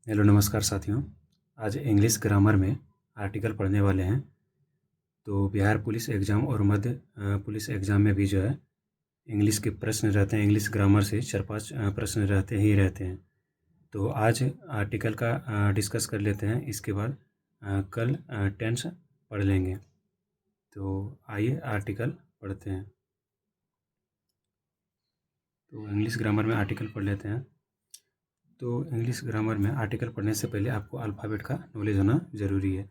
Hello नमस्कार साथियों। आज इंग्लिश ग्रामर में आर्टिकल पढ़ने वाले हैं। तो बिहार पुलिस एग्ज़ाम और मध्य पुलिस एग्ज़ाम में भी जो है इंग्लिश के प्रश्न रहते हैं। इंग्लिश ग्रामर से 4-5 प्रश्न रहते हैं। तो आज आर्टिकल का डिस्कस कर लेते हैं। इसके बाद कल टेंस पढ़ लेंगे। तो आइए आर्टिकल पढ़ते हैं। तो इंग्लिश ग्रामर में आर्टिकल पढ़ लेते हैं। तो इंग्लिश ग्रामर में आर्टिकल पढ़ने से पहले आपको अल्फ़ाबेट का नॉलेज होना ज़रूरी है।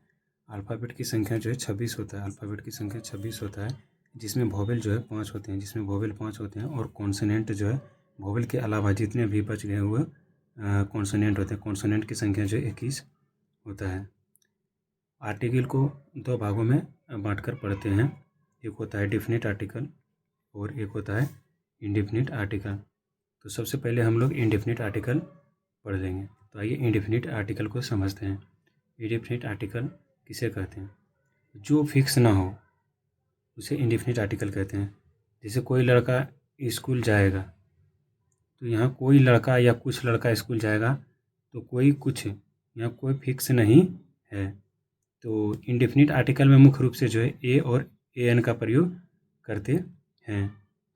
अल्फ़ाबेट की संख्या जो है 26 होता है। अल्फ़ाबेट की संख्या 26 होता है, जिसमें वोवेल जो है 5 होते हैं। और कॉन्सोनेंट जो है वोवेल के अलावा जितने भी बच गए हुए कॉन्सोनेंट होते हैं, कॉन्सोनेंट की संख्या जो है 21 होता है। आर्टिकल को 2 भागों में बाँटकर पढ़ते हैं। एक होता है डेफिनेट आर्टिकल और एक होता है इंडेफिनिट आर्टिकल। तो सबसे पहले हम लोग इंडेफिनिट आर्टिकल पढ़ लेंगे। तो आइए इंडेफिनिट आर्टिकल को समझते हैं। इंडेफिनिट आर्टिकल किसे कहते हैं? जो फिक्स ना हो उसे इंडेफिनिट आर्टिकल कहते हैं। जैसे कोई लड़का स्कूल जाएगा, तो यहाँ कोई लड़का या कुछ लड़का स्कूल जाएगा, तो कोई कुछ, यहाँ कोई फिक्स नहीं है। तो इंडेफिनिट आर्टिकल में मुख्य रूप से जो है ए और ए एन का प्रयोग करते हैं।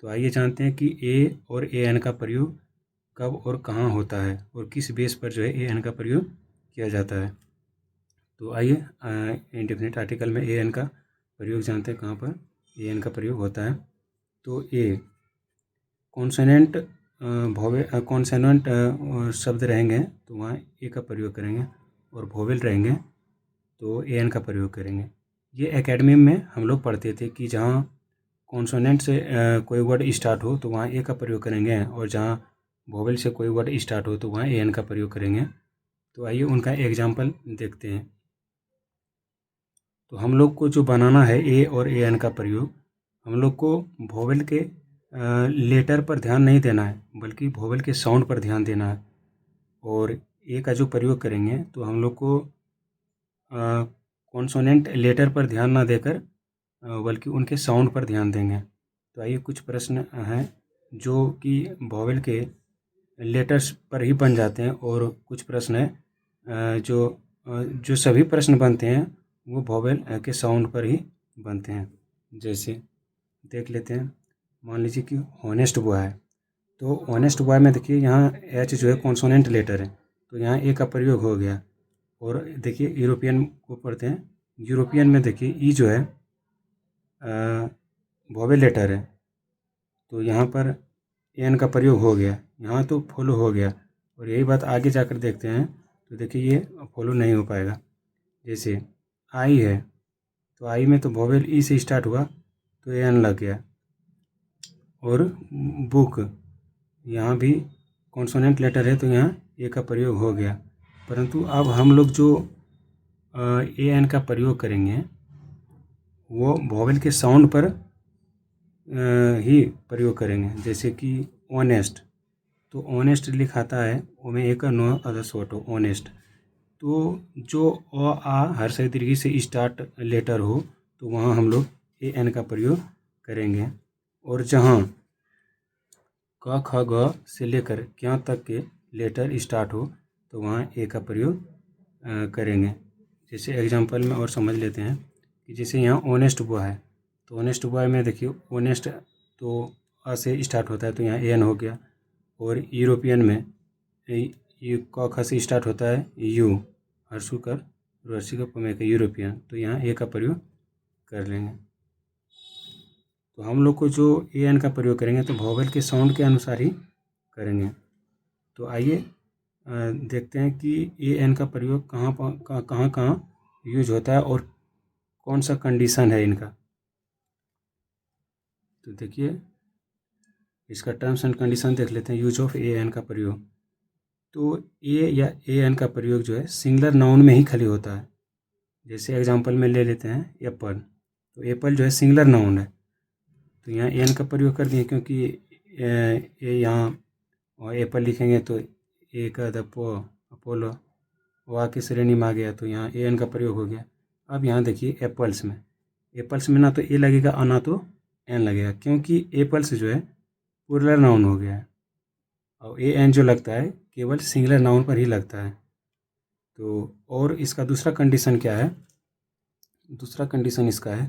तो आइए जानते हैं कि ए और ए एन का प्रयोग कब और कहाँ होता है और किस बेस पर जो है ए एन का प्रयोग किया जाता है। तो आइए इंडेफिनिट आर्टिकल में ए एन का प्रयोग जानते हैं, कहाँ पर ए एन का प्रयोग होता है। तो ए कॉन्सोनेंट कॉन्सोनेंट शब्द रहेंगे तो वहाँ ए का प्रयोग करेंगे, और वोवेल रहेंगे तो ए एन का प्रयोग करेंगे। ये एकेडमी में हम लोग पढ़ते थे कि जहाँ कॉन्सोनेंट से कोई वर्ड स्टार्ट हो तो वहाँ ए का प्रयोग करेंगे, और जहाँ वोवेल से कोई वर्ड स्टार्ट हो तो वहाँ ए एन का प्रयोग करेंगे। तो आइए उनका एग्जाम्पल देखते हैं। तो हम लोग को जो बनाना है ए और ए एन का प्रयोग, हम लोग को वोवेल के लेटर पर ध्यान नहीं देना है, बल्कि वोवेल के साउंड पर ध्यान देना है। और ए का जो प्रयोग करेंगे तो हम लोग को कॉन्सोनेंट लेटर पर ध्यान ना देकर बल्कि उनके साउंड पर ध्यान देंगे। तो आइए कुछ प्रश्न हैं जो कि वोवेल के लेटर्स पर ही बन जाते हैं, और कुछ प्रश्न हैं जो सभी प्रश्न बनते हैं वो वोवेल के साउंड पर ही बनते हैं। जैसे देख लेते हैं, मान लीजिए कि ऑनेस्ट बॉय है, तो ऑनेस्ट बॉय में देखिए यहाँ एच जो है कॉन्सोनेंट लेटर है, तो यहाँ ए का प्रयोग हो गया। और देखिए यूरोपियन को पढ़ते हैं, यूरोपियन में देखिए ई जो है वोवेल लेटर है, तो यहाँ पर एन का प्रयोग हो गया, यहाँ तो फॉलो हो गया। और यही बात आगे जाकर देखते हैं तो देखिए ये फॉलो नहीं हो पाएगा। जैसे आई है, तो आई में तो वोवेल ई से स्टार्ट हुआ तो एन लग गया। और बुक, यहाँ भी कॉन्सोनेंट लेटर है तो यहाँ ए का प्रयोग हो गया। परंतु अब हम लोग जो ए एन का प्रयोग करेंगे वो वोवेल के साउंड पर ही प्रयोग करेंगे। जैसे कि ऑनेस्ट, तो ऑनेस्ट लिखाता है ओ में एक नो अदर शॉर्ट हो ऑनेस्ट, तो जो अ आ हर्ष दीर्घ से स्टार्ट लेटर हो तो वहाँ हम लोग ए एन का प्रयोग करेंगे। और जहाँ क ख ग से लेकर क्या तक के लेटर स्टार्ट हो तो वहाँ ए का प्रयोग करेंगे। जैसे एग्जांपल में और समझ लेते हैं कि जैसे यहाँ ऑनेस्ट बॉय है, तो ऑनेस्ट बॉय में देखिए ऑनेस्ट तो अ से स्टार्ट होता है तो यहाँ ए एन हो गया। और यूरोपियन में यू क ख से स्टार्ट होता है यू, हर्षु कर रुहर्षि का पमे का यूरोपियन, तो यहाँ ए का प्रयोग कर लेंगे। तो हम लोग को जो ए एन का प्रयोग करेंगे तो वोवेल के साउंड के अनुसार ही करेंगे। तो आइए देखते हैं कि ए एन का प्रयोग कहाँ यूज होता है और कौन सा कंडीशन है इनका। तो देखिए इसका टर्म्स एंड कंडीशन देख लेते हैं। यूज ऑफ ए एन का प्रयोग, तो ए या ए एन का प्रयोग जो है सिंगुलर नाउन में ही खाली होता है। जैसे एग्जांपल में ले लेते हैं एप्पल, तो एप्पल जो है सिंगुलर नाउन है, तो यहाँ एन का प्रयोग कर दिए क्योंकि ए यहाँ और एप्पल लिखेंगे तो ए का अपोलो वा की श्रेणी में आ गया, तो यहाँ ए एन का प्रयोग हो गया। अब यहाँ देखिए एप्पल्स में ना तो ए लगेगा और ना तो एन लगेगा, क्योंकि एप्पल्स जो है प्लूरल नाउन हो गया है, और ए एन जो लगता है केवल सिंगुलर नाउन पर ही लगता है। तो और इसका दूसरा कंडीशन क्या है, दूसरा कंडीशन इसका है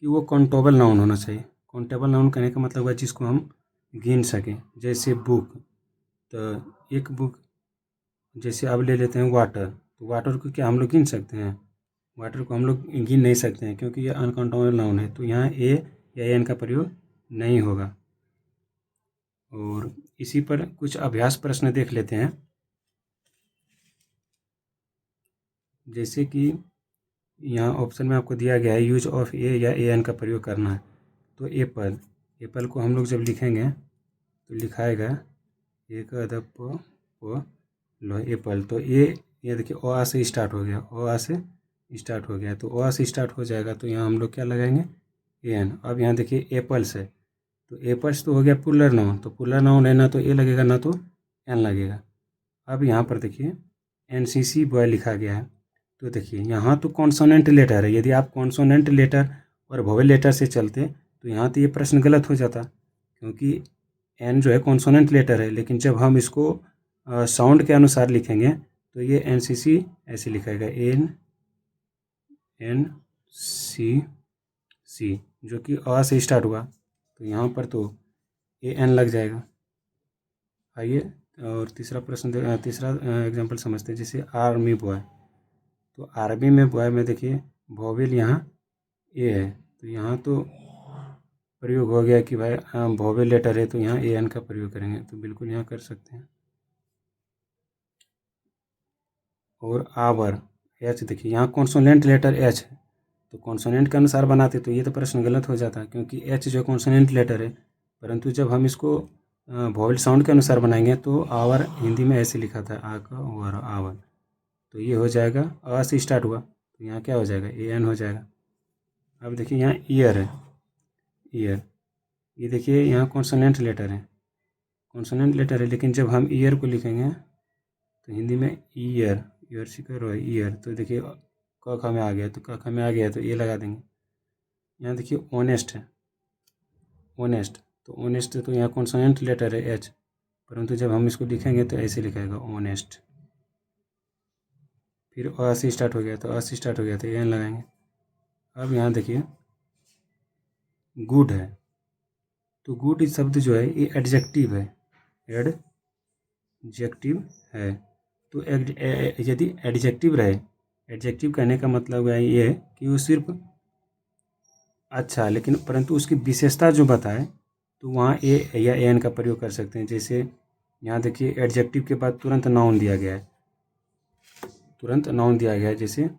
कि वो काउंटेबल नाउन होना चाहिए। काउंटेबल नाउन कहने का मतलब है जिसको हम गिन सकें, जैसे बुक, तो एक बुक, जैसे अब ले लेते हैं वाटर, तो वाटर को क्या हम लोग गिन सकते हैं? वाटर को हम लोग गिन नहीं सकते हैं क्योंकि ये अनकाउंटेबल नाउन है, तो यहाँ ए या एन का प्रयोग नहीं होगा। और इसी पर कुछ अभ्यास प्रश्न देख लेते हैं, जैसे कि यहाँ ऑप्शन में आपको दिया गया है यूज ऑफ ए या ए एन का प्रयोग करना है। तो एप्पल, एप्पल को हम लोग जब लिखेंगे तो लिखाएगा एक अदब प लो एप्पल, तो ये देखिए ओ आ से स्टार्ट हो गया, ओ आ से स्टार्ट हो गया, तो ओ आ से स्टार्ट हो जाएगा, तो यहाँ हम लोग क्या लगाएंगे? A N. अब यहाँ देखिए एप्पल्स है, तो एप्पल्स तो हो गया पुलर नाउन, तो पुलर नाउन है ना तो ए लगेगा ना तो एन लगेगा। अब यहाँ पर देखिए एनसीसी बॉय लिखा गया है, तो देखिए यहाँ तो कॉन्सोनेंट लेटर है, यदि आप कॉन्सोनेंट लेटर और वोवेल लेटर से चलते तो यहाँ तो ये प्रश्न गलत हो जाता, क्योंकि एन जो है कॉन्सोनेंट लेटर है, लेकिन जब हम इसको साउंड के अनुसार लिखेंगे तो ये एनसीसी ऐसे लिखाएगा, एन एन सी, जो कि अ से स्टार्ट हुआ, तो यहाँ पर तो ए एन लग जाएगा। आइए और तीसरा प्रश्न तीसरा एग्जांपल समझते हैं, जैसे आर्मी बॉय, तो आर्मी में बॉय में देखिए वोवेल यहाँ ए है, तो यहाँ तो प्रयोग हो गया कि भाई वोवेल लेटर है तो यहाँ ए एन का प्रयोग करेंगे, तो बिल्कुल यहाँ कर सकते हैं। और आवर, एच देखिए यहाँ कॉन्सोनेंट लेटर एच है, तो कॉन्सोनेंट के अनुसार बनाते तो ये तो प्रश्न गलत हो जाता, क्योंकि एच जो कॉन्सोनेंट लेटर है, परंतु जब हम इसको वोवेल साउंड के अनुसार बनाएंगे तो आवर हिंदी में ऐसे लिखा था, आ का और आवर, तो ये हो जाएगा अ से स्टार्ट हुआ, तो यहाँ क्या हो जाएगा? ए एन हो जाएगा। अब देखिए यहाँ ईयर है, ईयर, ये देखिए यहाँ कॉन्सोनेंट लेटर है, कॉन्सोनेंट लेटर है, लेकिन जब हम ईयर को लिखेंगे तो हिंदी में ईयर, ईयर से करो ईयर, तो देखिए क ख में आ गया, तो क ख में आ गया तो ये लगा देंगे। यहाँ देखिए ऑनेस्ट है, ऑनेस्ट, तो ऑनेस्ट तो यहाँ कॉन्सोनेंट लेटर है एच, परंतु जब हम इसको लिखेंगे तो ऐसे लिखाएगा ऑनेस्ट। फिर अ से स्टार्ट हो गया, तो अ से स्टार्ट हो गया तो एन लगाएंगे। अब यहाँ देखिए गुड है, तो गुड इस शब्द जो है ये एडजेक्टिव है, एडजेक्टिव है, तो यदि एडजेक्टिव रहे, एडजेक्टिव कहने का मतलब है ये कि वो सिर्फ अच्छा, लेकिन परंतु उसकी विशेषता जो बताए तो वहाँ ए या एन का प्रयोग कर सकते हैं। जैसे यहाँ देखिए एडजेक्टिव के बाद तुरंत नाउन दिया गया है, तुरंत नाउन दिया गया है, जैसे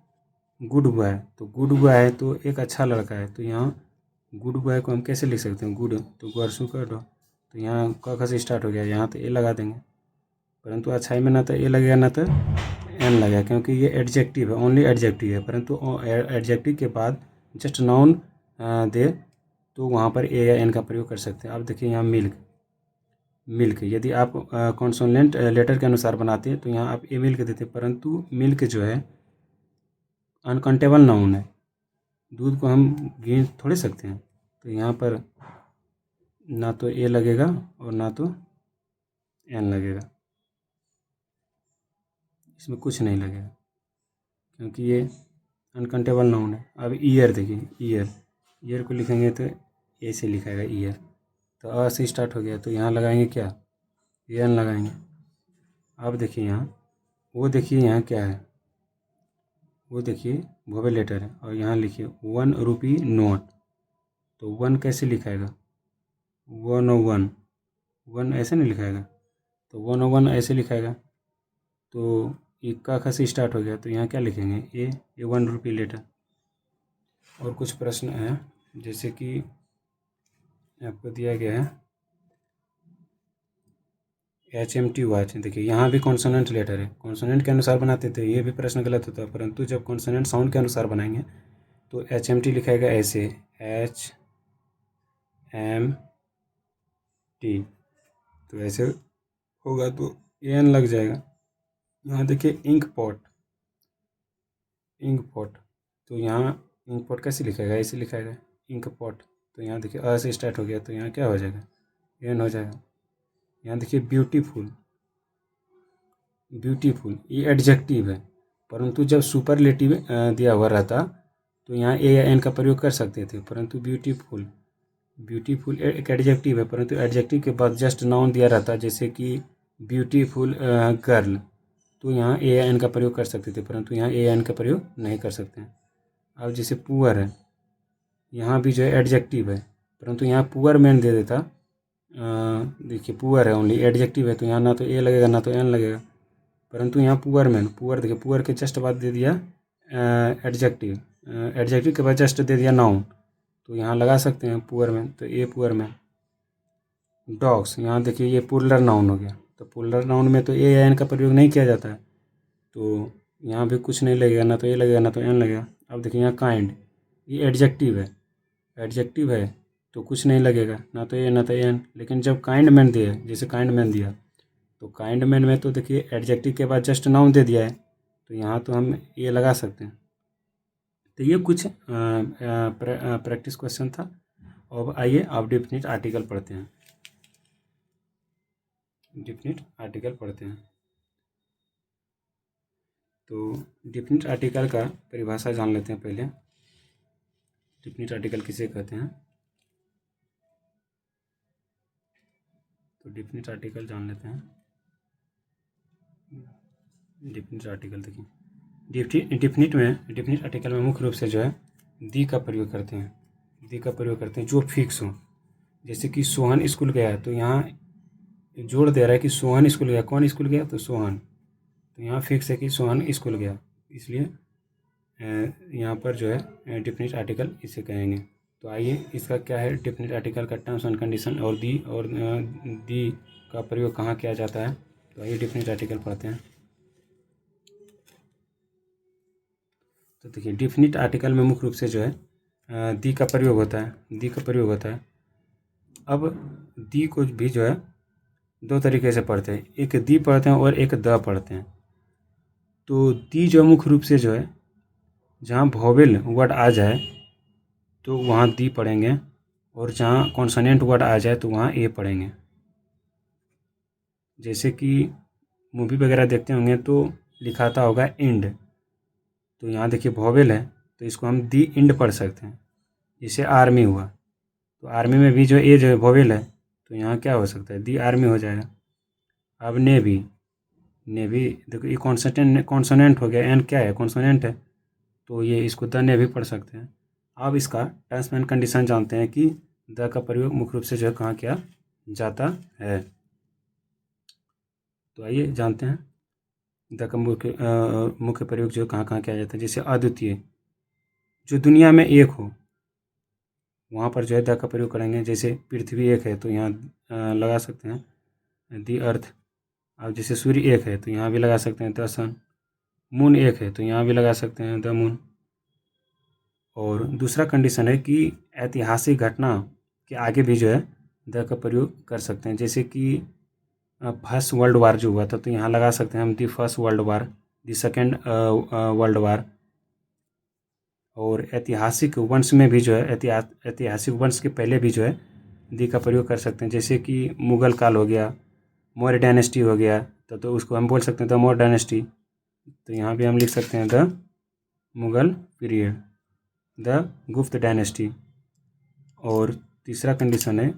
गुड बॉय, तो गुड बॉय है तो एक अच्छा लड़का है, तो यहाँ गुड बॉय को हम कैसे लिख सकते हैं? गुड, तो गुअरसू कर दो, तो यहाँ क ख से स्टार्ट हो गया, यहाँ तो ए लगा देंगे, परंतु अच्छाई में ना तो ए लगेगा ना तो एन लगेगा, क्योंकि ये एडजेक्टिव है, ओनली एडजेक्टिव है, परंतु एडजेक्टिव के बाद जस्ट नाउन दे तो वहाँ पर ए या एन का प्रयोग कर सकते हैं। अब देखिए यहाँ मिल्क, मिल्क यदि आप कॉन्सोनेंट लेटर के अनुसार बनाते हैं तो यहाँ आप ए मिल्क देते, परंतु मिल्क जो है अनकाउंटेबल नाउन है, दूध को हम गिन थोड़े सकते हैं, तो यहाँ पर ना तो ए लगेगा और ना तो एन लगेगा, इसमें कुछ नहीं लगेगा क्योंकि ये अनकाउंटेबल नाउन है। अब ईयर देखिए, ईयर, ईयर को लिखेंगे तो ए से लिखाएगा ईयर, तो अ से स्टार्ट हो गया, तो यहाँ लगाएंगे क्या? एन लगाएंगे। अब देखिए यहाँ, वो देखिए यहाँ क्या है, वो देखिए वोवेल लेटर है, और यहाँ लिखिए 1 रुपी नोट, तो 1 कैसे लिखाएगा? 101, 1 ऐसे नहीं लिखाएगा, तो 101 ऐसे लिखाएगा, तो ये का ख से स्टार्ट हो गया, तो यहाँ क्या लिखेंगे? ए 1 रुपी लेटर। और कुछ प्रश्न हैं, जैसे कि आपको दिया गया है HMT वॉच, देखिए यहाँ भी कॉन्सोनेंट लेटर है, कॉन्सोनेंट के अनुसार बनाते थे, ये भी प्रश्न गलत होता है, परंतु जब कॉन्सोनेंट साउंड के अनुसार बनाएंगे तो HMT लिखाएगा ऐसे, HMT, तो ऐसे होगा तो एन लग जाएगा। यहाँ देखिए इंक पॉट, इंक पॉट, तो यहाँ इंक पॉट कैसे लिखाएगा? ऐसे लिखाएगा इंक पॉट, तो यहाँ देखिए अ से स्टार्ट हो गया, तो यहाँ क्या हो जाएगा? एन हो जाएगा। यहाँ देखिए ब्यूटीफुल, ब्यूटीफुल ये एडजेक्टिव है, परंतु जब सुपरलेटिव दिया हुआ रहता तो यहाँ ए या एन का प्रयोग कर सकते थे। परंतु ब्यूटीफुल, ब्यूटीफुल एक एडजेक्टिव है, परंतु एडजेक्टिव के बाद जस्ट नाउन दिया रहता, जैसे कि ब्यूटीफुल गर्ल, तो यहाँ ए या एन का प्रयोग कर सकते थे, परंतु यहाँ ए या एन का प्रयोग नहीं कर सकते हैं। अब जैसे पुअर है, यहाँ भी जो है एडजेक्टिव है, परंतु यहाँ पुअर मैन दे देता। देखिए पुअर है ओनली, एडजेक्टिव है, तो यहाँ ना तो ए लगेगा ना तो एन लगेगा, परंतु यहाँ पुअर मैन, पुअर देखिए पुअर के जस्ट बाद दे दिया एडजेक्टिव, एडजेक्टिव के बाद जस्ट दे दिया नाउन, तो यहाँ लगा सकते हैं पुअर मैन, तो ए पुअर मैन। डॉग्स, यहाँ देखिए ये पुलर नाउन हो गया, तो पुलर नाउन में तो ए या एन का प्रयोग नहीं किया जाता है, तो यहाँ भी कुछ नहीं लगेगा, ना तो ए लगेगा ना तो एन लगेगा। अब देखिए यहाँ काइंड, ये एडजेक्टिव है, एडजेक्टिव है तो कुछ नहीं लगेगा, ना तो ए ना तो एन। लेकिन जब काइंड मैन दिया, जैसे काइंड मैन दिया, तो काइंड मैन में तो देखिए एडजेक्टिव के बाद जस्ट नाउन दे दिया है, तो यहाँ तो हम ये लगा सकते हैं। तो ये कुछ प्रैक्टिस क्वेश्चन था। अब आइए आप डेफिनिट आर्टिकल पढ़ते हैं, डेफिनिट आर्टिकल पढ़ते हैं। तो डेफिनिट आर्टिकल का परिभाषा जान लेते हैं पहले। डेफिनिट आर्टिकल किसे कहते हैं, तो डेफिनिट आर्टिकल जान लेते हैं। डेफिनिट आर्टिकल देखिए, डेफिनिट आर्टिकल में मुख्य रूप से जो है दी का प्रयोग करते हैं, दी का प्रयोग करते हैं जो फिक्स हो। जैसे कि सोहन स्कूल गया, तो यहाँ जोड़ दे रहा है कि सोहन स्कूल गया, कौन स्कूल गया, तो सोहन, तो यहाँ फिक्स है कि सोहन स्कूल गया, इसलिए यहाँ पर जो है डेफिनिट आर्टिकल इसे कहेंगे। तो आइए इसका क्या है डेफिनिट आर्टिकल का टर्म्स एंड कंडीशन, और दी का प्रयोग कहाँ किया जाता है। तो आइए डेफिनिट आर्टिकल पढ़ते हैं। तो देखिए डेफिनिट आर्टिकल में मुख्य रूप से जो है दी का प्रयोग होता है, दी का प्रयोग होता है। अब दी को भी जो है दो तरीके से पढ़ते हैं, एक दी पढ़ते हैं और एक द पढ़ते हैं। तो दी जो मुख्य रूप से जो है जहाँ वोवेल वर्ड आ जाए तो वहाँ दी पढ़ेंगे, और जहाँ कॉन्सोनेंट वर्ड आ जाए तो वहाँ ए पढ़ेंगे। जैसे कि मूवी वगैरह देखते होंगे तो लिखाता होगा इंड, तो यहाँ देखिए वोवेल है तो इसको हम दी इंड पढ़ सकते हैं। जैसे आर्मी हुआ, तो आर्मी में भी जो ए जो है वोवेल है, तो यहाँ क्या हो सकता है, दी आर्मी हो जाएगा। अब नेवी, नेवी देखो ये कॉन्सोनेंट हो गया, एन क्या है, कॉन्सोनेंट है, तो ये इसको द नेवी पढ़ सकते हैं। अब इसका टर्म्स एंड कंडीशन जानते हैं कि द का प्रयोग मुख्य रूप से जो है कहाँ किया जाता है। तो आइए जानते हैं द का मुख्य प्रयोग जो कहाँ कहाँ किया जाता है। जैसे अद्वितीय, जो दुनिया में एक हो, वहाँ पर जो है द का प्रयोग करेंगे। जैसे पृथ्वी एक है तो यहाँ लगा सकते हैं दी अर्थ। अब जैसे सूर्य एक है तो यहाँ भी लगा सकते हैं द सन। मून एक है तो यहाँ भी लगा सकते हैं द मून। और दूसरा कंडीशन है कि ऐतिहासिक घटना के आगे भी जो है द का प्रयोग कर सकते हैं। जैसे कि फर्स्ट वर्ल्ड वार जो हुआ था, तो यहाँ लगा सकते हैं हम the first world war, the second world war. और ऐतिहासिक वंश में भी जो है ऐतिहासिक वंश के पहले भी जो है दी का प्रयोग कर सकते हैं। जैसे कि मुग़ल काल हो गया, मौर्य डायनेस्टी हो गया, तो उसको हम बोल सकते हैं द मौर्य डायनेस्टी, तो यहाँ भी हम लिख सकते हैं द मुग़ल पीरियड, द गुप्त डायनेस्टी। और तीसरा कंडीशन है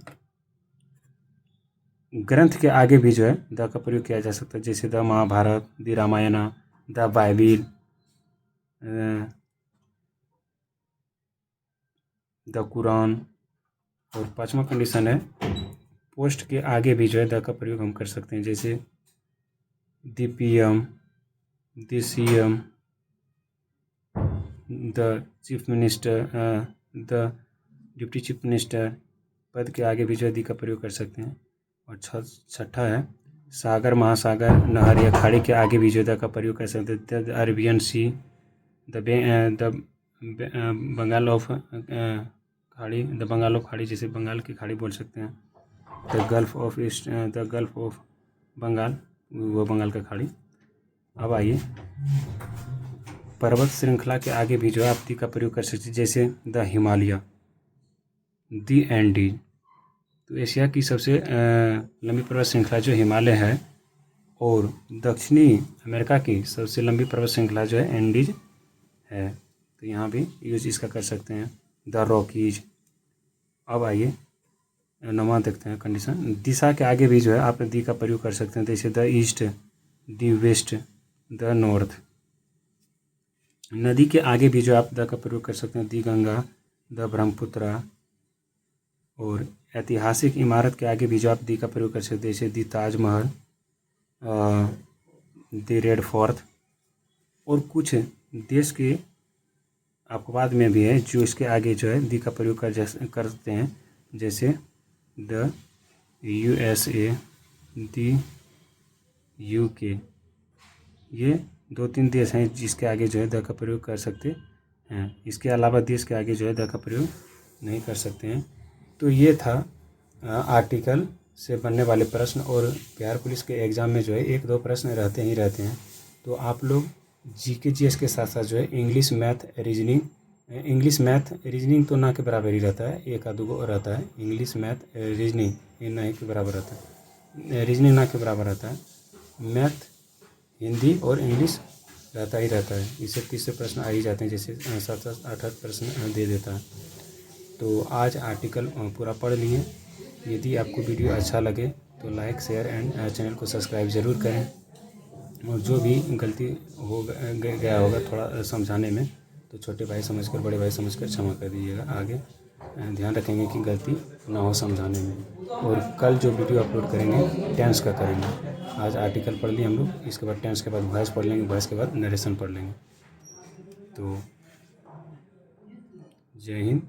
ग्रंथ के आगे भी जो है द का प्रयोग किया जा सकता है। जैसे the Mahabharata, the Ramayana, the Bible, the Quran. और पांचवा कंडीशन है पोस्ट के आगे भी जो है द का प्रयोग हम कर सकते हैं। जैसे the PM, the CM, the chief minister, the deputy chief minister, पद के आगे भी जो है दी का प्रयोग कर सकते हैं। और छठा है सागर, महासागर, नहर या खाड़ी के आगे भी जो द का प्रयोग कर सकते हैं। The Arabian sea, the Bengal of खाड़ी, द बंगाल ऑफ खाड़ी, जैसे बंगाल की खाड़ी बोल सकते हैं। The gulf of east, the gulf of Bengal, वो बंगाल का खाड़ी। अब आइए पर्वत श्रृंखला के आगे भी जो है आप दी का प्रयोग कर सकते हैं। जैसे द हिमालय, दी एंडीज। तो एशिया की सबसे लंबी पर्वत श्रृंखला जो हिमालय है और दक्षिणी अमेरिका की सबसे लंबी पर्वत श्रृंखला जो है एंडीज है। तो यहाँ भी यूज इसका कर सकते हैं, द रॉकीज। अब आइए 9वां देखते हैं कंडीशन। दिशा के आगे भी जो है आप दी का प्रयोग कर सकते हैं, जैसे the east, the west, the north. नदी के आगे भी जो आप द का प्रयोग कर सकते हैं, दी गंगा, द ब्रह्मपुत्रा। और ऐतिहासिक इमारत के आगे भी जो आप दी का प्रयोग कर सकते हैं, जैसे दी ताजमहल, द रेड फोर्ट। और कुछ देश के अपवाद में भी है जो इसके आगे जो है दी का प्रयोग करते हैं, जैसे द USA, द UK। ये 2-3 देश हैं जिसके आगे जो है द का प्रयोग कर सकते हैं। इसके अलावा देश के आगे जो है द का प्रयोग नहीं कर सकते हैं। तो ये था आर्टिकल से बनने वाले प्रश्न। और बिहार पुलिस के एग्ज़ाम में जो है 1-2 प्रश्न रहते हैं। तो आप लोग GK GS के साथ साथ जो है इंग्लिश मैथ रीजनिंग तो ना के बराबर ही रहता है, 1-2 रहता है। इंग्लिश मैथ रीजनिंग ये ना के बराबर रहता है, रीजनिंग ना के बराबर रहता है। मैथ, हिंदी और इंग्लिश रहता है। इससे 30 से प्रश्न आ ही जाते हैं, जैसे 7-8 प्रश्न दे देता है। तो आज आर्टिकल पूरा पढ़ लिए। यदि आपको वीडियो अच्छा लगे तो लाइक, शेयर एंड चैनल को सब्सक्राइब ज़रूर करें। और जो भी गलती हो गया होगा थोड़ा समझाने में, तो छोटे भाई समझकर, बड़े भाई समझकर क्षमा कर दीजिएगा। आगे ध्यान रखेंगे कि गलती ना हो समझाने में। और कल जो वीडियो अपलोड करेंगे टेंस का करेंगे। आज आर्टिकल पढ़ लिए हम लोग, इसके बाद टेंस के बाद वॉइस पढ़ लेंगे, वॉइस के बाद नरेशन पढ़ लेंगे। तो जय हिंद,